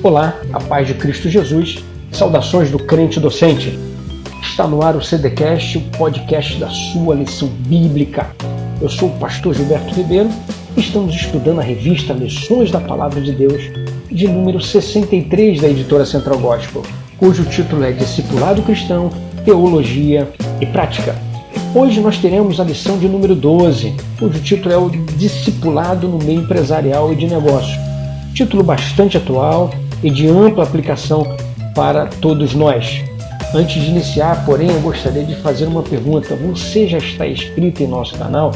Olá, a paz de Cristo Jesus, saudações do crente docente. Está no ar o CDcast, o podcast da sua lição bíblica. Eu sou o pastor Gilberto Ribeiro e estamos estudando a revista Lições da Palavra de Deus, de número 63 da editora Central Gospel, cujo título é Discipulado Cristão, Teologia e Prática. Hoje nós teremos a lição de número 12, cujo título é o Discipulado no Meio Empresarial e de Negócio. Título bastante atual e de ampla aplicação para todos nós. Antes de iniciar, porém, eu gostaria de fazer uma pergunta. Você já está inscrito em nosso canal?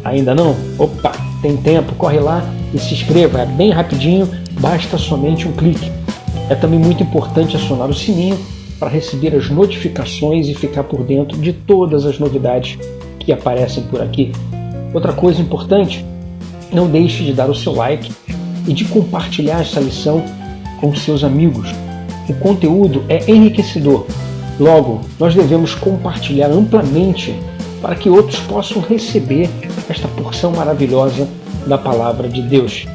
Ainda não? Opa, tem tempo, corre lá e se inscreva. É bem rapidinho, basta somente um clique. É também muito importante acionar o sininho para receber as notificações e ficar por dentro de todas as novidades que aparecem por aqui. Outra coisa importante, não deixe de dar o seu like e de compartilhar essa lição com seus amigos. O conteúdo é enriquecedor. Logo, nós devemos compartilhar amplamente para que outros possam receber esta porção maravilhosa da Palavra de Deus.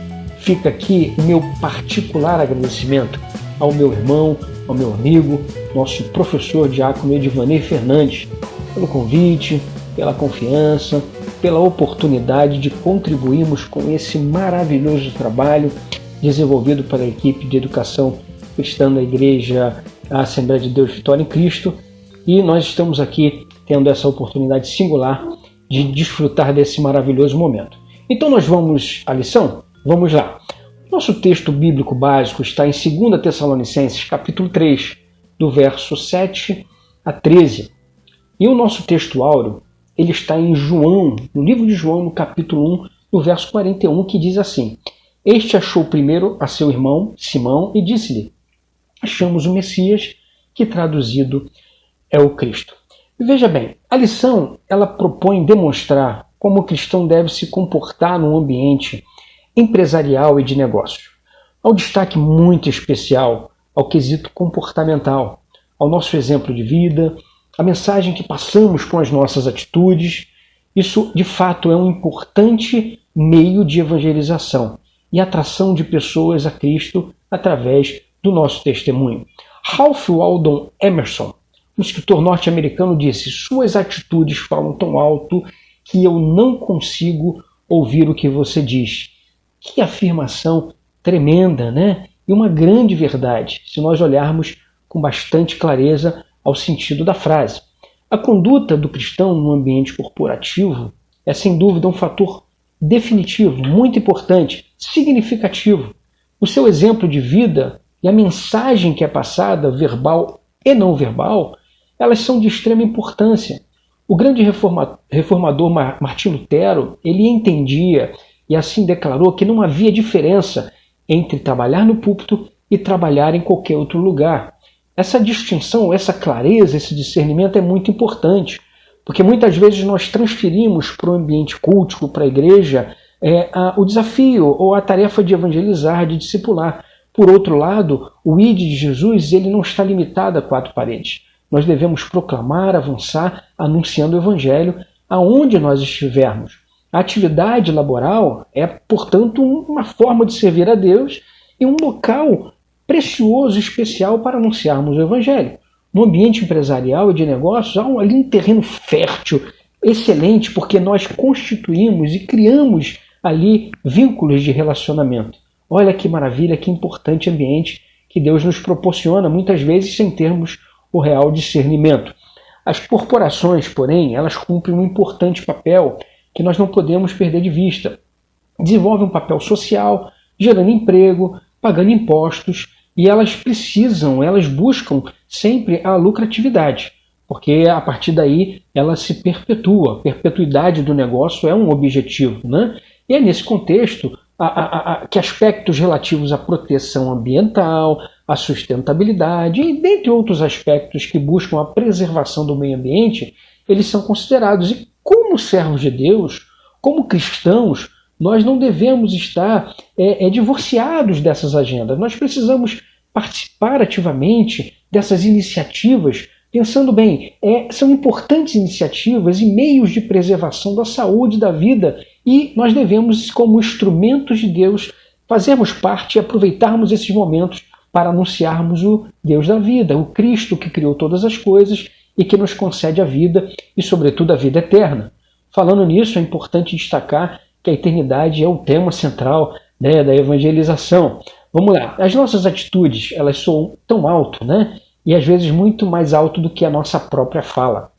Fica aqui o meu particular agradecimento ao meu irmão, ao meu amigo, nosso professor diácono Edivanei Fernandes, pelo convite, pela confiança, pela oportunidade de contribuirmos com esse maravilhoso trabalho desenvolvido pela equipe de educação cristã da Igreja Assembleia de Deus Vitória em Cristo, e nós estamos aqui tendo essa oportunidade singular de desfrutar desse maravilhoso momento. Então nós vamos à lição? Vamos lá. Nosso texto bíblico básico está em 2 Tessalonicenses, capítulo 3, do verso 7 a 13. E o nosso texto áureo, ele está em João, no livro de João, no capítulo 1, no verso 41, que diz assim: Este achou primeiro a seu irmão, Simão, e disse-lhe: Achamos o Messias, que traduzido é o Cristo. Veja bem, a lição ela propõe demonstrar como o cristão deve se comportar no ambiente empresarial e de negócio. Há um destaque muito especial ao quesito comportamental, ao nosso exemplo de vida, a mensagem que passamos com as nossas atitudes. Isso, de fato, é um importante meio de evangelização e atração de pessoas a Cristo através do nosso testemunho. Ralph Waldo Emerson, um escritor norte-americano, disse: Suas atitudes falam tão alto que eu não consigo ouvir o que você diz. Que afirmação tremenda, né? E uma grande verdade, se nós olharmos com bastante clareza ao sentido da frase. A conduta do cristão no ambiente corporativo é, sem dúvida, um fator definitivo, muito importante, significativo. O seu exemplo de vida e a mensagem que é passada, verbal e não verbal, elas são de extrema importância. O grande reformador Martim Lutero, ele entendia e assim declarou que não havia diferença entre trabalhar no púlpito e trabalhar em qualquer outro lugar. Essa distinção, essa clareza, esse discernimento é muito importante, porque muitas vezes nós transferimos para o ambiente cultico, para a igreja, o desafio ou a tarefa de evangelizar, de discipular. Por outro lado, o ID de Jesus ele não está limitado a 4 paredes. Nós devemos proclamar, avançar, anunciando o evangelho aonde nós estivermos. A atividade laboral é, portanto, uma forma de servir a Deus e um local precioso, especial para anunciarmos o evangelho. No ambiente empresarial e de negócios, há ali um terreno fértil, excelente, porque nós constituímos e criamos ali vínculos de relacionamento. Olha que maravilha, que importante ambiente que Deus nos proporciona, muitas vezes sem termos o real discernimento. As corporações, porém, elas cumprem um importante papel que nós não podemos perder de vista. Desenvolvem um papel social, gerando emprego, pagando impostos, e elas buscam sempre a lucratividade, porque a partir daí ela se perpetua. A perpetuidade do negócio é um objetivo, né? E é nesse contexto que aspectos relativos à proteção ambiental, à sustentabilidade e dentre outros aspectos que buscam a preservação do meio ambiente, eles são considerados. E como servos de Deus, como cristãos, nós não devemos estar divorciados dessas agendas. Nós precisamos participar ativamente dessas iniciativas, pensando bem, são importantes iniciativas e meios de preservação da saúde, da vida, e nós devemos, como instrumentos de Deus, fazermos parte e aproveitarmos esses momentos para anunciarmos o Deus da vida, o Cristo que criou todas as coisas e que nos concede a vida e, sobretudo, a vida eterna. Falando nisso, é importante destacar que a eternidade é o tema central, né, da evangelização. Vamos lá, as nossas atitudes, elas soam tão alto, né, e às vezes muito mais alto do que a nossa própria fala.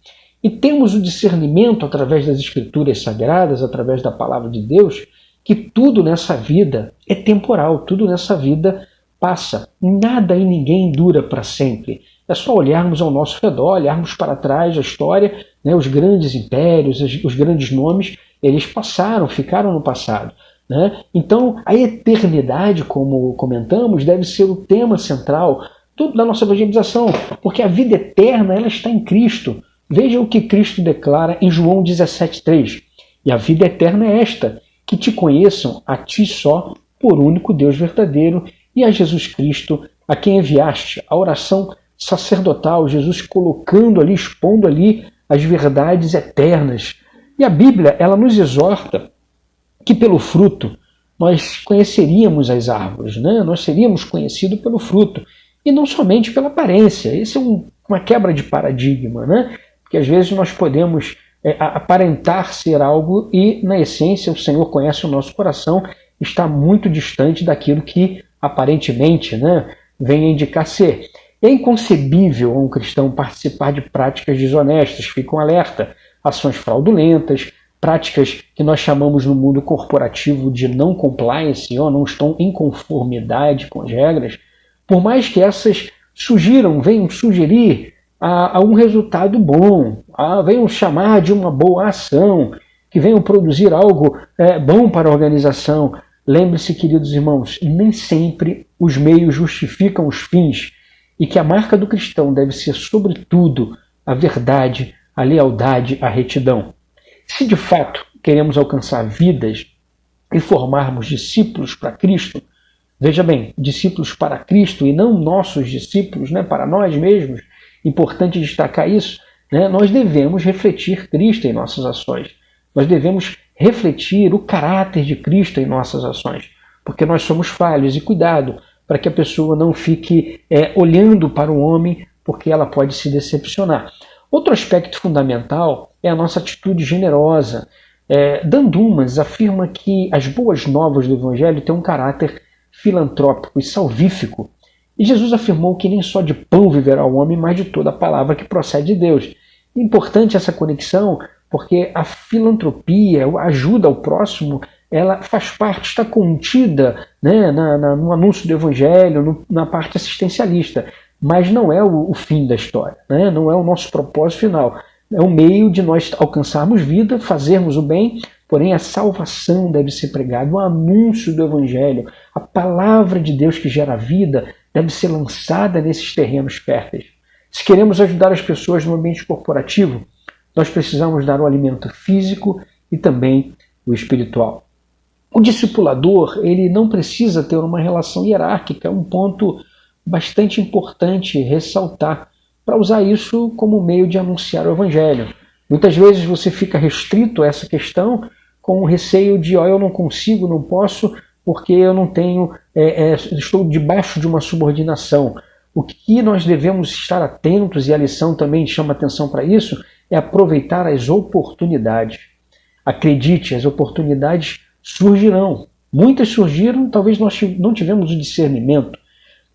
E temos o discernimento através das Escrituras Sagradas, através da Palavra de Deus, que tudo nessa vida é temporal, tudo nessa vida passa. Nada e ninguém dura para sempre. É só olharmos ao nosso redor, olharmos para trás a história, né, os grandes impérios, os grandes nomes, eles passaram, ficaram no passado. Né? Então, a eternidade, como comentamos, deve ser o tema central da nossa evangelização, porque a vida eterna ela está em Cristo. Veja o que Cristo declara em João 17,3. E a vida eterna é esta, que te conheçam a ti só, por único Deus verdadeiro, e a Jesus Cristo, a quem enviaste. A oração sacerdotal, Jesus colocando ali, expondo ali as verdades eternas. E a Bíblia, ela nos exorta que pelo fruto nós conheceríamos as árvores, né? Nós seríamos conhecidos pelo fruto, e não somente pela aparência. Isso é uma quebra de paradigma, né? Porque às vezes nós podemos aparentar ser algo e, na essência, o Senhor conhece o nosso coração, está muito distante daquilo que aparentemente, né, vem a indicar ser. É inconcebível a um cristão participar de práticas desonestas, fica um alerta, ações fraudulentas, práticas que nós chamamos no mundo corporativo de não compliance, ou não estão em conformidade com as regras, por mais que essas venham sugerir a um resultado bom, venham chamar de uma boa ação, que venham produzir algo bom para a organização. Lembre-se, queridos irmãos, nem sempre os meios justificam os fins, e que a marca do cristão deve ser, sobretudo, a verdade, a lealdade, a retidão. Se de fato queremos alcançar vidas e formarmos discípulos para Cristo, veja bem, discípulos para Cristo e não nossos discípulos, né, para nós mesmos, importante destacar isso, né, nós devemos refletir Cristo em nossas ações. Nós devemos refletir o caráter de Cristo em nossas ações, porque nós somos falhos, e cuidado para que a pessoa não fique olhando para o homem, porque ela pode se decepcionar. Outro aspecto fundamental é a nossa atitude generosa. Dan Dumas afirma que as boas novas do Evangelho têm um caráter filantrópico e salvífico. E Jesus afirmou que nem só de pão viverá o homem, mas de toda a palavra que procede de Deus. É importante essa conexão, porque a filantropia, a ajuda ao próximo, ela faz parte, está contida, né, no anúncio do Evangelho, na parte assistencialista, mas não é o fim da história, né? Não é o nosso propósito final. É um meio de nós alcançarmos vida, fazermos o bem, porém a salvação deve ser pregada, o anúncio do Evangelho, a palavra de Deus que gera vida deve ser lançada nesses terrenos férteis. Se queremos ajudar as pessoas no ambiente corporativo, nós precisamos dar o alimento físico e também o espiritual. O discipulador, ele não precisa ter uma relação hierárquica, é um ponto bastante importante ressaltar, para usar isso como meio de anunciar o Evangelho. Muitas vezes você fica restrito a essa questão com o receio de eu não consigo, não posso, porque eu não tenho, estou debaixo de uma subordinação. O que nós devemos estar atentos, e a lição também chama atenção para isso, é aproveitar as oportunidades. Acredite, as oportunidades surgirão. Muitas surgiram, talvez nós não tivemos o discernimento.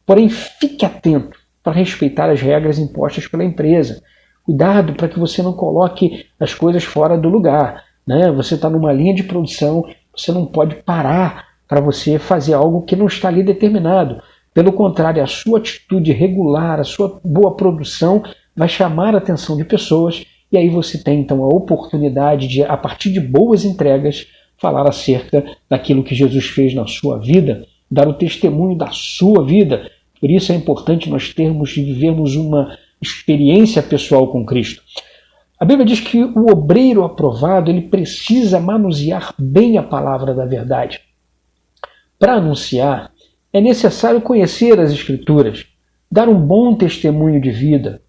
Porém, fique atento para respeitar as regras impostas pela empresa. Cuidado para que você não coloque as coisas fora do lugar, né? Você está numa linha de produção, você não pode parar para você fazer algo que não está ali determinado. Pelo contrário, a sua atitude regular, a sua boa produção vai chamar a atenção de pessoas, e aí você tem então a oportunidade de, a partir de boas entregas, falar acerca daquilo que Jesus fez na sua vida, dar o testemunho da sua vida. Por isso é importante nós vivermos uma experiência pessoal com Cristo. A Bíblia diz que o obreiro aprovado, ele precisa manusear bem a palavra da verdade. Para anunciar, é necessário conhecer as Escrituras, dar um bom testemunho de vida,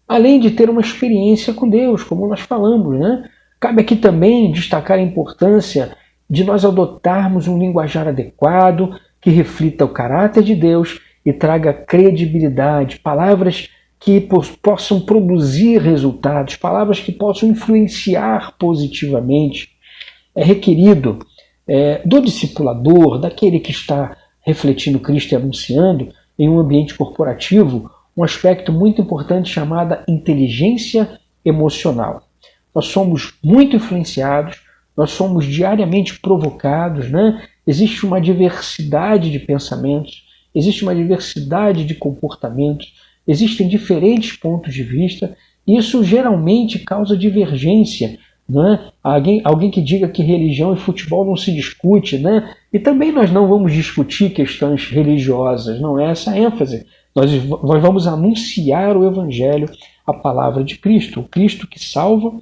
além de ter uma experiência com Deus, como nós falamos, né? Cabe aqui também destacar a importância de nós adotarmos um linguajar adequado, que reflita o caráter de Deus e traga credibilidade, palavras que possam produzir resultados, palavras que possam influenciar positivamente. É requerido do discipulador, daquele que está refletindo Cristo e anunciando, em um ambiente corporativo, um aspecto muito importante chamado inteligência emocional. Nós somos muito influenciados, nós somos diariamente provocados, né? Existe uma diversidade de pensamentos, existe uma diversidade de comportamentos, existem diferentes pontos de vista, e isso geralmente causa divergência. Né? Alguém que diga que religião e futebol não se discute, né? E também nós não vamos discutir questões religiosas, não é essa a ênfase. Nós vamos anunciar o Evangelho, a palavra de Cristo, o Cristo que salva,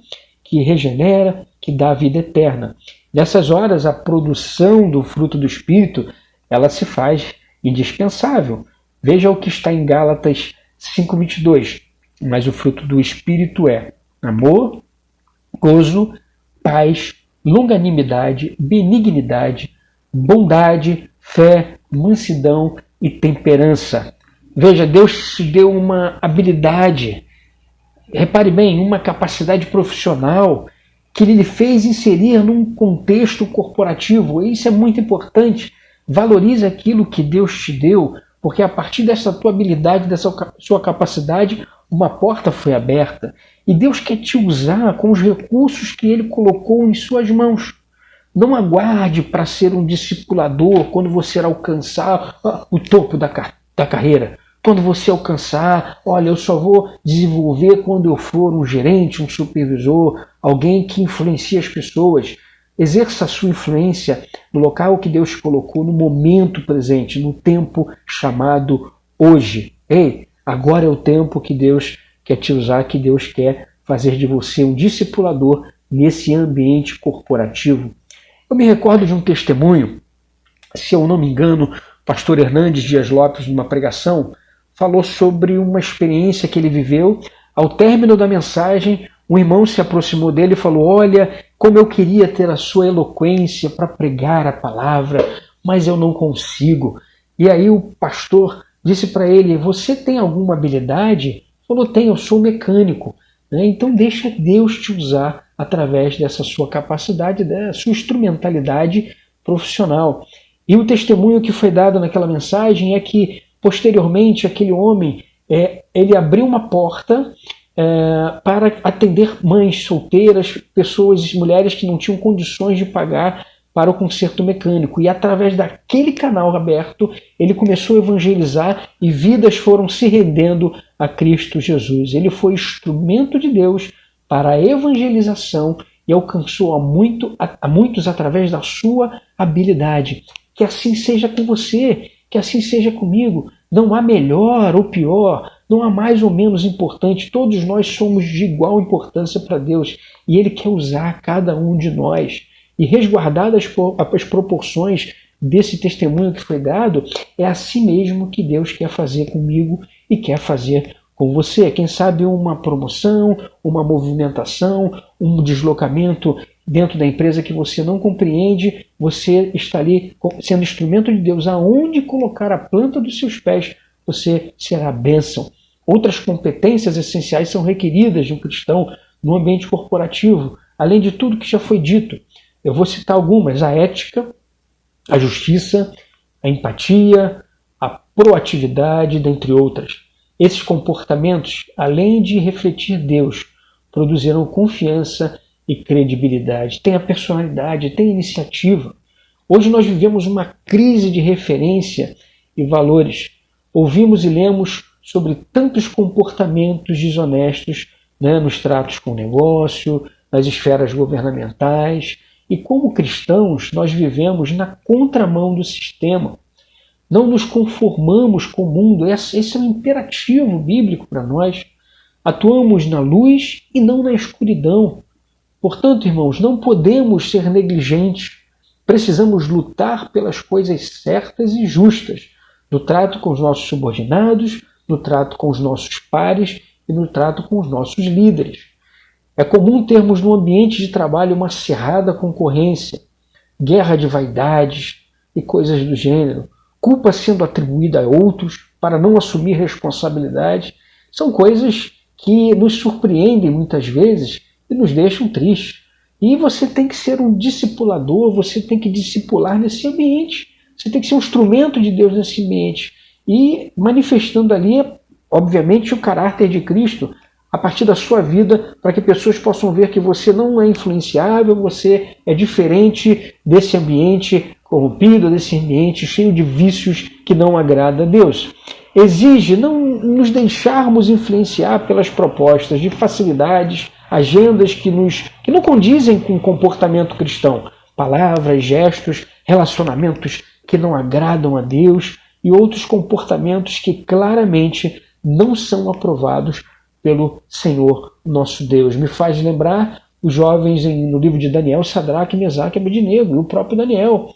que regenera, que dá a vida eterna. Nessas horas, a produção do fruto do Espírito, ela se faz indispensável. Veja o que está em Gálatas 5:22. Mas o fruto do Espírito é amor, gozo, paz, longanimidade, benignidade, bondade, fé, mansidão e temperança. Veja, Deus te deu uma habilidade, repare bem, uma capacidade profissional que Ele fez inserir num contexto corporativo. E isso é muito importante. Valorize aquilo que Deus te deu, porque a partir dessa tua habilidade, dessa sua capacidade, uma porta foi aberta. E Deus quer te usar com os recursos que Ele colocou em suas mãos. Não aguarde para ser um discipulador quando você alcançar o topo da carreira. Quando você alcançar, olha, eu só vou desenvolver quando eu for um gerente, um supervisor, alguém que influencia as pessoas. Exerça a sua influência no local que Deus colocou, no momento presente, no tempo chamado hoje. Ei, agora é o tempo que Deus quer te usar, que Deus quer fazer de você um discipulador nesse ambiente corporativo. Eu me recordo de um testemunho, se eu não me engano, o pastor Hernandes Dias Lopes, numa pregação, falou sobre uma experiência que ele viveu. Ao término da mensagem, um irmão se aproximou dele e falou: olha, como eu queria ter a sua eloquência para pregar a palavra, mas eu não consigo. E aí o pastor disse para ele: você tem alguma habilidade? Ele falou: tenho, eu sou mecânico. Então deixa Deus te usar através dessa sua capacidade, da sua instrumentalidade profissional. E o testemunho que foi dado naquela mensagem é que, posteriormente, aquele homem ele abriu uma porta para atender mães solteiras, pessoas, mulheres que não tinham condições de pagar para o conserto mecânico. E através daquele canal aberto, ele começou a evangelizar e vidas foram se rendendo a Cristo Jesus. Ele foi instrumento de Deus para a evangelização e alcançou a muitos através da sua habilidade. Que assim seja com você, que assim seja comigo. Não há melhor ou pior, não há mais ou menos importante. Todos nós somos de igual importância para Deus e Ele quer usar cada um de nós. E resguardadas as proporções desse testemunho que foi dado, é assim mesmo que Deus quer fazer comigo e quer fazer com você. Quem sabe uma promoção, uma movimentação, um deslocamento dentro da empresa que você não compreende, você está ali sendo instrumento de Deus. Aonde colocar a planta dos seus pés, você será bênção. Outras competências essenciais são requeridas de um cristão no ambiente corporativo, além de tudo que já foi dito. Eu vou citar algumas: a ética, a justiça, a empatia, a proatividade, dentre outras. Esses comportamentos, além de refletir Deus, produzirão confiança e credibilidade. Tem a personalidade, tem a iniciativa. Hoje nós vivemos uma crise de referência e valores. Ouvimos e lemos sobre tantos comportamentos desonestos, nos tratos com o negócio, nas esferas governamentais. E como cristãos, nós vivemos na contramão do sistema. Não nos conformamos com o mundo. Esse é um imperativo bíblico para nós. Atuamos na luz e não na escuridão. Portanto, irmãos, não podemos ser negligentes. Precisamos lutar pelas coisas certas e justas, no trato com os nossos subordinados, no trato com os nossos pares e no trato com os nossos líderes. É comum termos no ambiente de trabalho uma acirrada concorrência, guerra de vaidades e coisas do gênero. culpa sendo atribuída a outros, para não assumir responsabilidade. São coisas que nos surpreendem muitas vezes e nos deixam tristes. E você tem que ser um discipulador, você tem que discipular nesse ambiente. Você tem que ser um instrumento de Deus nesse ambiente. E manifestando ali, obviamente, o caráter de Cristo a partir da sua vida, para que pessoas possam ver que você não é influenciável, você é diferente desse ambiente corrompido, desse ambiente cheio de vícios que não agrada a Deus. Exige não nos deixarmos influenciar pelas propostas de facilidades, agendas que não condizem com o comportamento cristão, palavras, gestos, relacionamentos que não agradam a Deus e outros comportamentos que claramente não são aprovados pelo Senhor nosso Deus. Me faz lembrar os jovens no livro de Daniel, Sadraque, Mesaque e Abednego, e o próprio Daniel.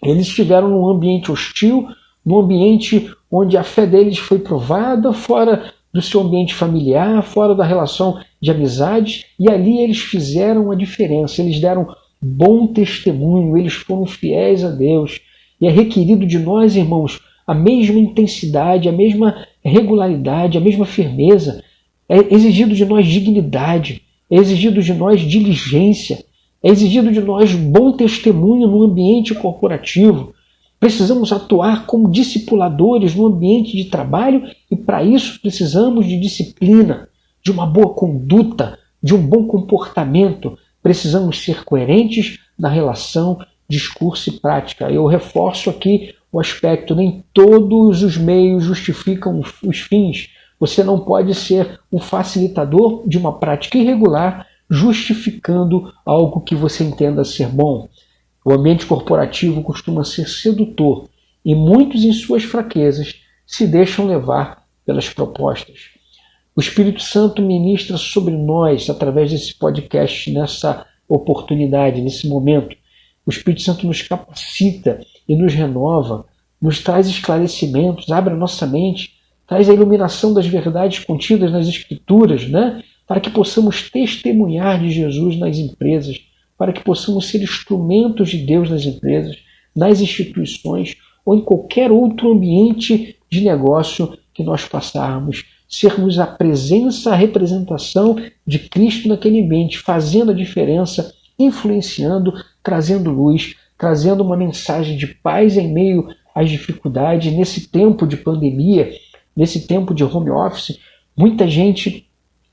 Eles estiveram num ambiente hostil, num ambiente onde a fé deles foi provada, fora do seu ambiente familiar, fora da relação de amizade, e ali eles fizeram a diferença, eles deram bom testemunho, eles foram fiéis a Deus. E é requerido de nós, irmãos, a mesma intensidade, a mesma regularidade, a mesma firmeza. É exigido de nós dignidade, é exigido de nós diligência, é exigido de nós bom testemunho no ambiente corporativo. Precisamos atuar como discipuladores no ambiente de trabalho e para isso precisamos de disciplina, de uma boa conduta, de um bom comportamento. Precisamos ser coerentes na relação discurso e prática. Eu reforço aqui o aspecto, nem todos os meios justificam os fins. Você não pode ser um facilitador de uma prática irregular, justificando algo que você entenda ser bom. O ambiente corporativo costuma ser sedutor e muitos, em suas fraquezas, se deixam levar pelas propostas. O Espírito Santo ministra sobre nós, através desse podcast, nessa oportunidade, nesse momento. O Espírito Santo nos capacita e nos renova, nos traz esclarecimentos, abre a nossa mente, traz a iluminação das verdades contidas nas Escrituras, né? Para que possamos testemunhar de Jesus nas empresas, para que possamos ser instrumentos de Deus nas empresas, nas instituições ou em qualquer outro ambiente de negócio que nós passarmos, sermos a presença, a representação de Cristo naquele ambiente, fazendo a diferença, influenciando, trazendo luz, trazendo uma mensagem de paz em meio às dificuldades. Nesse tempo de pandemia, nesse tempo de home office, muita gente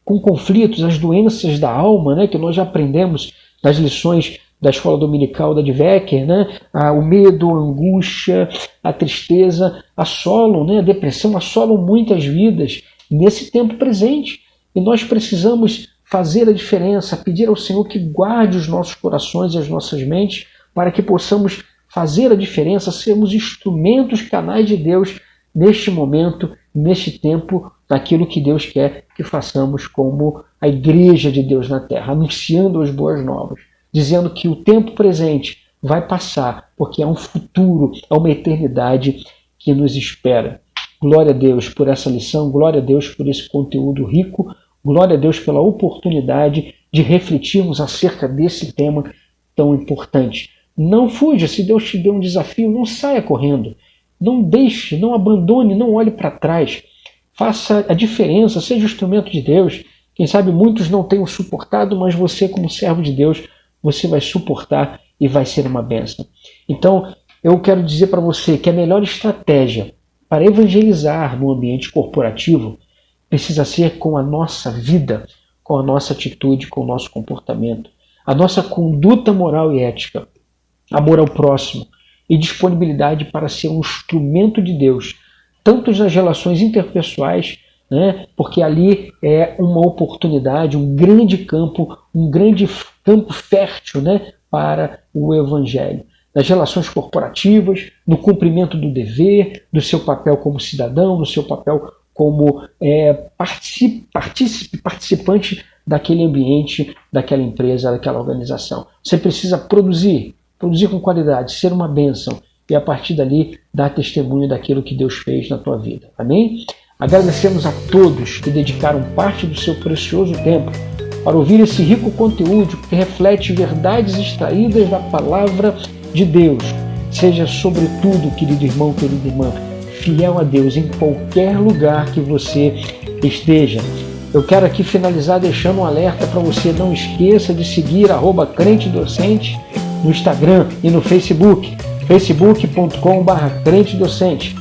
com conflitos, as doenças da alma, né, que nós já aprendemos nas lições da escola dominical da Dwecker, né, o medo, a angústia, a tristeza assolam, né, a depressão assolam muitas vidas nesse tempo presente. E nós precisamos fazer a diferença, pedir ao Senhor que guarde os nossos corações e as nossas mentes para que possamos fazer a diferença, sermos instrumentos, canais de Deus neste momento, neste tempo, daquilo que Deus quer que façamos como a igreja de Deus na terra, anunciando as boas novas, dizendo que o tempo presente vai passar, porque é um futuro, é uma eternidade que nos espera. Glória a Deus por essa lição, glória a Deus por esse conteúdo rico, glória a Deus pela oportunidade de refletirmos acerca desse tema tão importante. Não fuja, se Deus te deu um desafio, não saia correndo. Não deixe, não abandone, não olhe para trás. Faça a diferença, seja instrumento de Deus. Quem sabe muitos não tenham suportado, mas você, como servo de Deus, você vai suportar e vai ser uma bênção. Então, eu quero dizer para você que a melhor estratégia para evangelizar no ambiente corporativo precisa ser com a nossa vida, com a nossa atitude, com o nosso comportamento, a nossa conduta moral e ética, amor ao próximo e disponibilidade para ser um instrumento de Deus, tanto nas relações interpessoais, né, porque ali é uma oportunidade, um grande campo fértil, né, para o Evangelho. Nas relações corporativas, no cumprimento do dever, do seu papel como cidadão, do seu papel como participante daquele ambiente, daquela empresa, daquela organização. Você precisa produzir com qualidade, ser uma bênção e a partir dali dar testemunho daquilo que Deus fez na tua vida. Amém? Agradecemos a todos que dedicaram parte do seu precioso tempo para ouvir esse rico conteúdo que reflete verdades extraídas da palavra de Deus. Seja sobretudo, querido irmão, querida irmã, fiel a Deus em qualquer lugar que você esteja. Eu quero aqui finalizar deixando um alerta para você. Não esqueça de seguir @crentedocente no Instagram e no Facebook, facebook.com/crentedocente,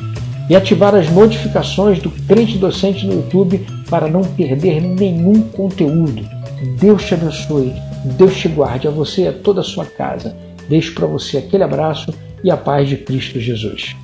e ativar as notificações do Crente Docente no YouTube para não perder nenhum conteúdo. Deus te abençoe, Deus te guarde, a você e a toda a sua casa. Deixo para você aquele abraço e a paz de Cristo Jesus.